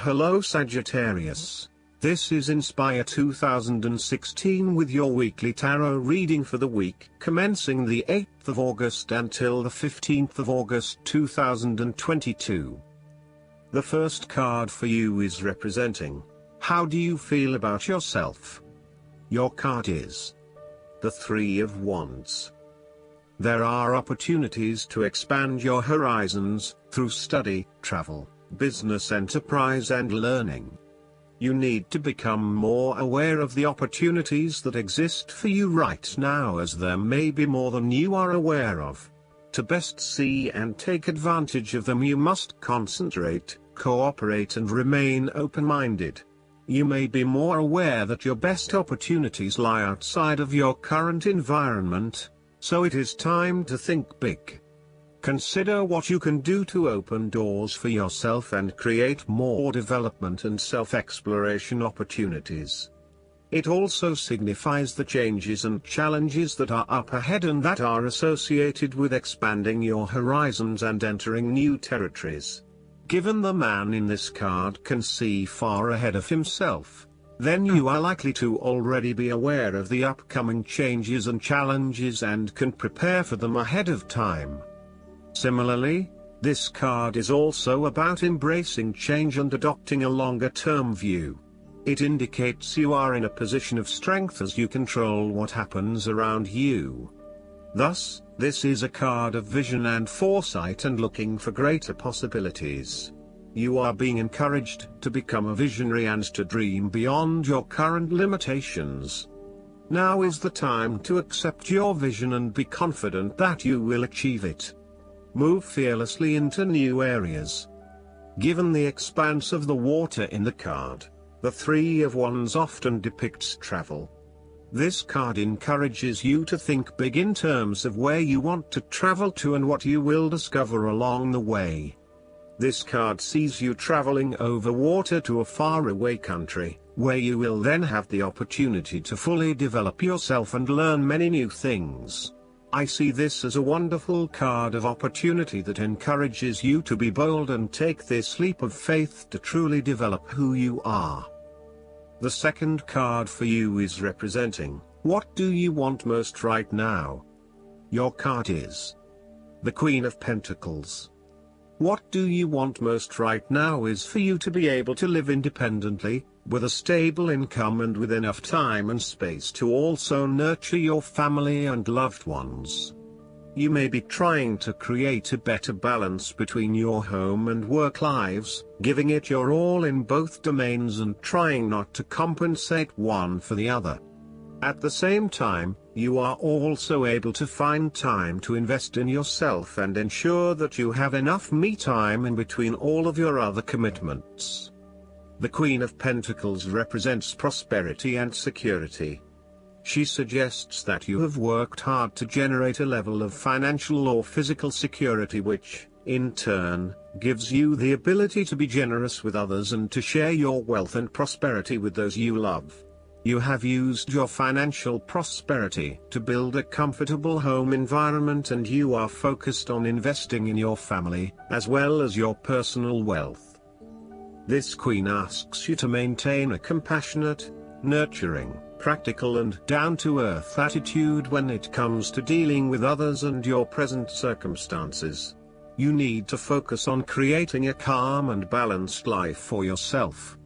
Hello Sagittarius. This is Inspire 2016 with your weekly tarot reading for the week commencing the 8th of August until the 15th of August 2022. The first card for you is representing, how do you feel about yourself? Your card is the Three of Wands. There are opportunities to expand your horizons through study, travel, business enterprise and learning. You need to become more aware of the opportunities that exist for you right now, as there may be more than you are aware of. To best see and take advantage of them, you must concentrate, cooperate and remain open-minded. You may be more aware that your best opportunities lie outside of your current environment, so it is time to think big. Consider what you can do to open doors for yourself and create more development and self-exploration opportunities. It also signifies the changes and challenges that are up ahead and that are associated with expanding your horizons and entering new territories. Given the man in this card can see far ahead of himself, then you are likely to already be aware of the upcoming changes and challenges and can prepare for them ahead of time. Similarly, this card is also about embracing change and adopting a longer-term view. It indicates you are in a position of strength as you control what happens around you. Thus, this is a card of vision and foresight and looking for greater possibilities. You are being encouraged to become a visionary and to dream beyond your current limitations. Now is the time to accept your vision and be confident that you will achieve it. Move fearlessly into new areas. Given the expanse of the water in the card, the Three of Wands often depicts travel. This card encourages you to think big in terms of where you want to travel to and what you will discover along the way. This card sees you traveling over water to a faraway country, where you will then have the opportunity to fully develop yourself and learn many new things. I see this as a wonderful card of opportunity that encourages you to be bold and take this leap of faith to truly develop who you are. The second card for you is representing, what do you want most right now? Your card is the Queen of Pentacles. What do you want most right now is for you to be able to live independently, with a stable income and with enough time and space to also nurture your family and loved ones. You may be trying to create a better balance between your home and work lives, giving it your all in both domains and trying not to compensate one for the other. At the same time, you are also able to find time to invest in yourself and ensure that you have enough me time in between all of your other commitments. The Queen of Pentacles represents prosperity and security. She suggests that you have worked hard to generate a level of financial or physical security which, in turn, gives you the ability to be generous with others and to share your wealth and prosperity with those you love. You have used your financial prosperity to build a comfortable home environment and you are focused on investing in your family, as well as your personal wealth. This Queen asks you to maintain a compassionate, nurturing, practical and down-to-earth attitude when it comes to dealing with others and your present circumstances. You need to focus on creating a calm and balanced life for yourself.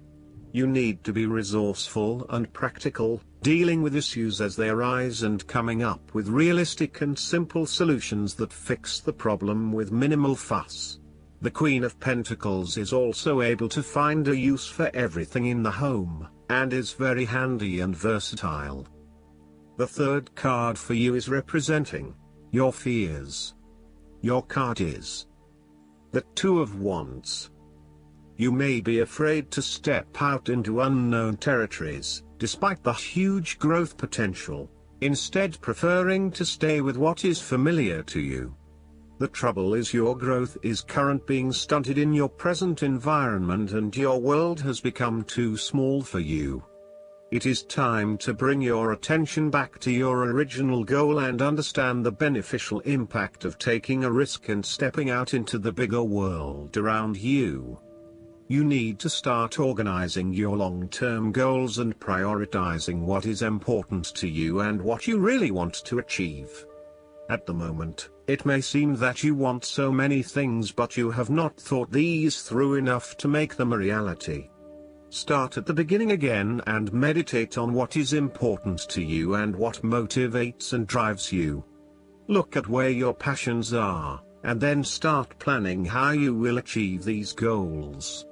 You need to be resourceful and practical, dealing with issues as they arise and coming up with realistic and simple solutions that fix the problem with minimal fuss. The Queen of Pentacles is also able to find a use for everything in the home, and is very handy and versatile. The third card for you is representing your fears. Your card is the Two of Wands. You may be afraid to step out into unknown territories, despite the huge growth potential, instead preferring to stay with what is familiar to you. The trouble is your growth is currently being stunted in your present environment and your world has become too small for you. It is time to bring your attention back to your original goal and understand the beneficial impact of taking a risk and stepping out into the bigger world around you. You need to start organizing your long-term goals and prioritizing what is important to you and what you really want to achieve. At the moment, it may seem that you want so many things, but you have not thought these through enough to make them a reality. Start at the beginning again and meditate on what is important to you and what motivates and drives you. Look at where your passions are, and then start planning how you will achieve these goals.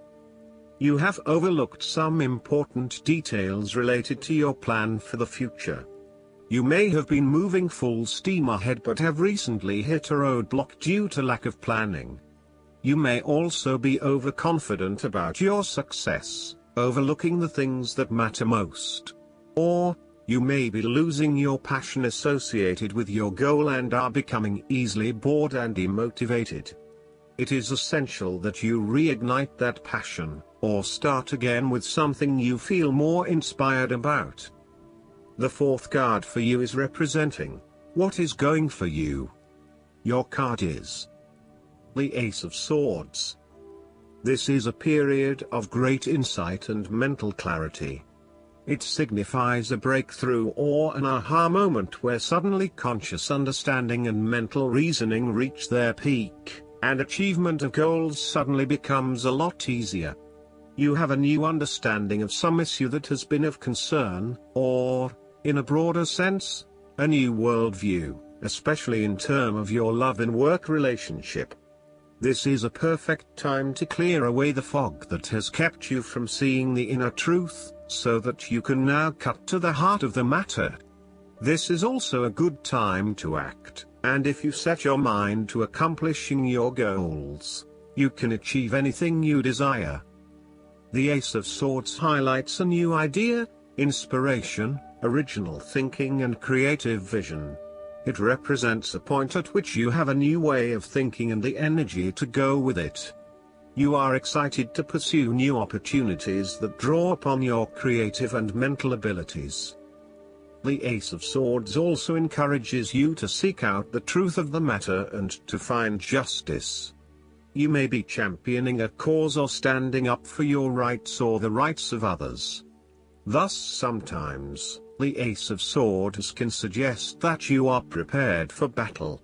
You have overlooked some important details related to your plan for the future. You may have been moving full steam ahead but have recently hit a roadblock due to lack of planning. You may also be overconfident about your success, overlooking the things that matter most. Or, you may be losing your passion associated with your goal and are becoming easily bored and demotivated. It is essential that you reignite that passion, or start again with something you feel more inspired about. The fourth card for you is representing what is going for you. Your card is the Ace of Swords. This is a period of great insight and mental clarity. It signifies a breakthrough or an aha moment where suddenly conscious understanding and mental reasoning reach their peak, and achievement of goals suddenly becomes a lot easier. You have a new understanding of some issue that has been of concern, or, in a broader sense, a new worldview, especially in terms of your love and work relationship. This is a perfect time to clear away the fog that has kept you from seeing the inner truth, so that you can now cut to the heart of the matter. This is also a good time to act, and if you set your mind to accomplishing your goals, you can achieve anything you desire. The Ace of Swords highlights a new idea, inspiration, original thinking and creative vision. It represents a point at which you have a new way of thinking and the energy to go with it. You are excited to pursue new opportunities that draw upon your creative and mental abilities. The Ace of Swords also encourages you to seek out the truth of the matter and to find justice. You may be championing a cause or standing up for your rights or the rights of others. Thus sometimes, the Ace of Swords can suggest that you are prepared for battle.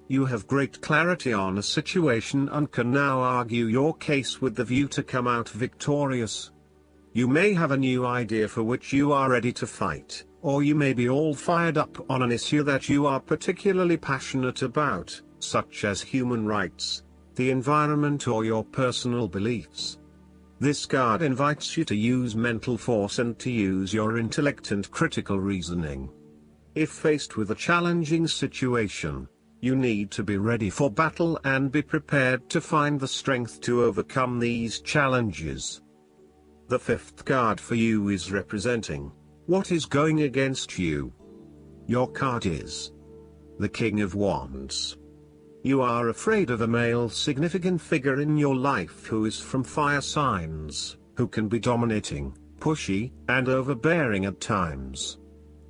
You have great clarity on a situation and can now argue your case with the view to come out victorious. You may have a new idea for which you are ready to fight, or you may be all fired up on an issue that you are particularly passionate about, such as human rights, the environment or your personal beliefs. This card invites you to use mental force and to use your intellect and critical reasoning. If faced with a challenging situation, you need to be ready for battle and be prepared to find the strength to overcome these challenges. The fifth card for you is representing what is going against you. Your card is the King of Wands. You are afraid of a male significant figure in your life who is from fire signs, who can be dominating, pushy, and overbearing at times.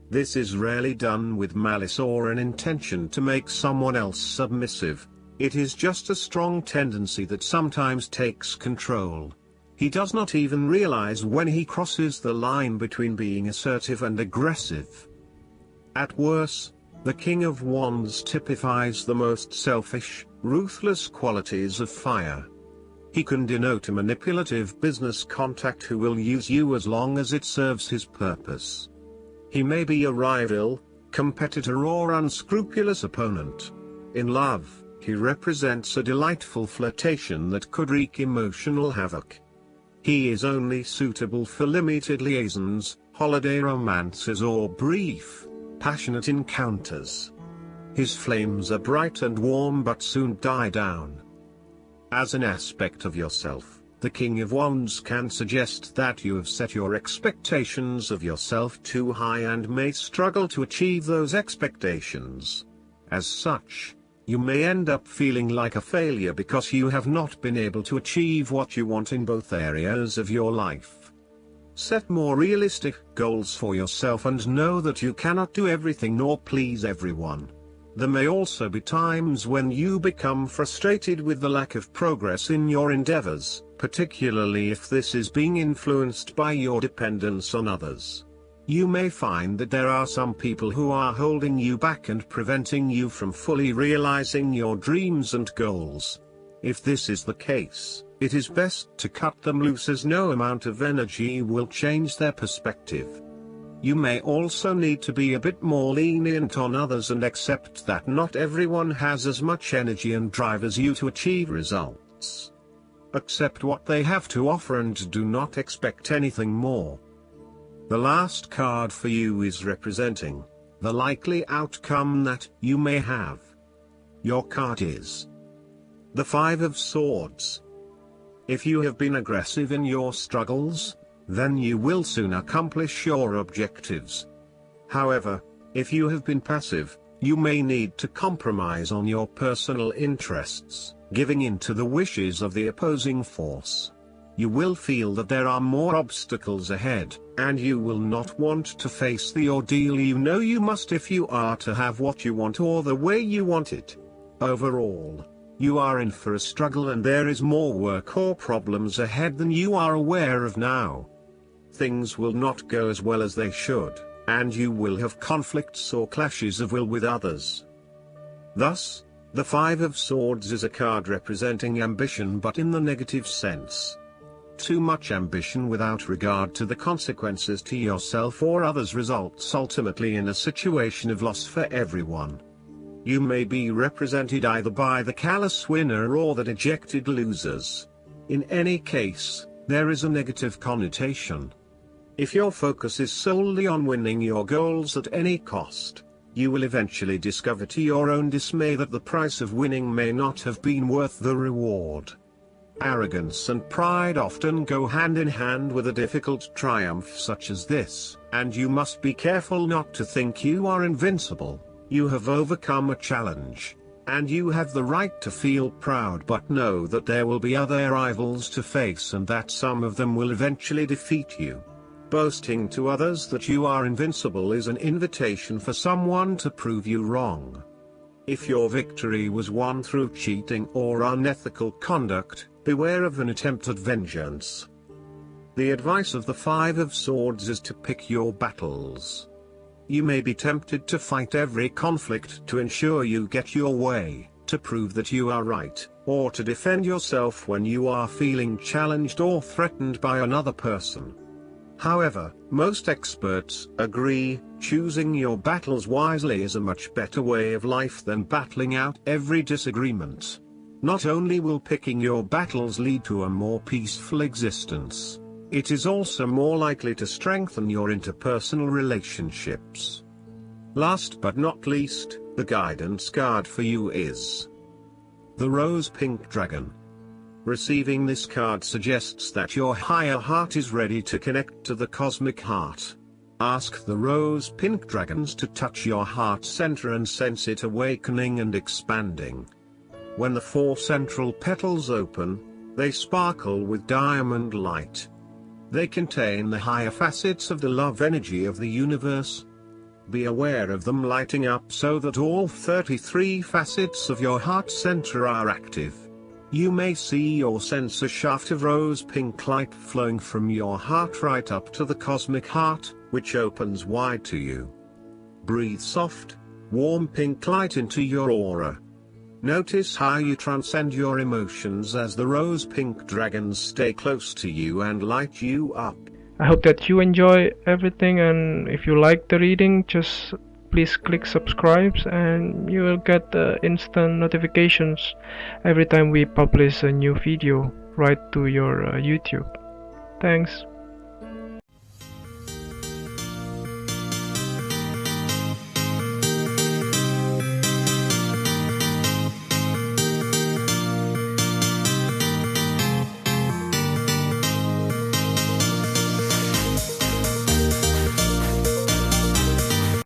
This is rarely done with malice or an intention to make someone else submissive. It is just a strong tendency that sometimes takes control. He does not even realize when he crosses the line between being assertive and aggressive. At worst, the King of Wands typifies the most selfish, ruthless qualities of fire. He can denote a manipulative business contact who will use you as long as it serves his purpose. He may be a rival, competitor or unscrupulous opponent. In love, he represents a delightful flirtation that could wreak emotional havoc. He is only suitable for limited liaisons, holiday romances or brief, passionate encounters. His flames are bright and warm but soon die down. As an aspect of yourself, the King of Wands can suggest that you have set your expectations of yourself too high and may struggle to achieve those expectations. As such, you may end up feeling like a failure because you have not been able to achieve what you want in both areas of your life. Set more realistic goals for yourself and know that you cannot do everything nor please everyone. There may also be times when you become frustrated with the lack of progress in your endeavors, particularly if this is being influenced by your dependence on others. You may find that there are some people who are holding you back and preventing you from fully realizing your dreams and goals. If this is the case, it is best to cut them loose, as no amount of energy will change their perspective. You may also need to be a bit more lenient on others and accept that not everyone has as much energy and drive as you to achieve results. Accept what they have to offer and do not expect anything more. The last card for you is representing the likely outcome that you may have. Your card is the Five of Swords. If you have been aggressive in your struggles, then you will soon accomplish your objectives. However, if you have been passive, you may need to compromise on your personal interests, giving in to the wishes of the opposing force. You will feel that there are more obstacles ahead, and you will not want to face the ordeal you know you must if you are to have what you want or the way you want it. Overall, you are in for a struggle, and there is more work or problems ahead than you are aware of now. Things will not go as well as they should, and you will have conflicts or clashes of will with others. Thus, the Five of Swords is a card representing ambition, but in the negative sense. Too much ambition without regard to the consequences to yourself or others results ultimately in a situation of loss for everyone. You may be represented either by the callous winner or the dejected losers. In any case, there is a negative connotation. If your focus is solely on winning your goals at any cost, you will eventually discover to your own dismay that the price of winning may not have been worth the reward. Arrogance and pride often go hand in hand with a difficult triumph such as this, and you must be careful not to think you are invincible. You have overcome a challenge, and you have the right to feel proud, but know that there will be other rivals to face and that some of them will eventually defeat you. Boasting to others that you are invincible is an invitation for someone to prove you wrong. If your victory was won through cheating or unethical conduct, beware of an attempt at vengeance. The advice of the Five of Swords is to pick your battles. You may be tempted to fight every conflict to ensure you get your way, to prove that you are right, or to defend yourself when you are feeling challenged or threatened by another person. However, most experts agree, choosing your battles wisely is a much better way of life than battling out every disagreement. Not only will picking your battles lead to a more peaceful existence, it is also more likely to strengthen your interpersonal relationships. Last but not least, the guidance card for you is the Rose Pink Dragon. Receiving this card suggests that your higher heart is ready to connect to the cosmic heart. Ask the Rose Pink Dragons to touch your heart center and sense it awakening and expanding. When the 4 central petals open, they sparkle with diamond light. They contain the higher facets of the love energy of the universe. Be aware of them lighting up so that all 33 facets of your heart center are active. You may see or sense a shaft of rose pink light flowing from your heart right up to the cosmic heart, which opens wide to you. Breathe soft, warm pink light into your aura. Notice how you transcend your emotions as the rose pink dragons stay close to you and light you up. I hope that you enjoy everything, and if you like the reading, just please click subscribe and you will get the instant notifications every time we publish a new video right to your YouTube. Thanks.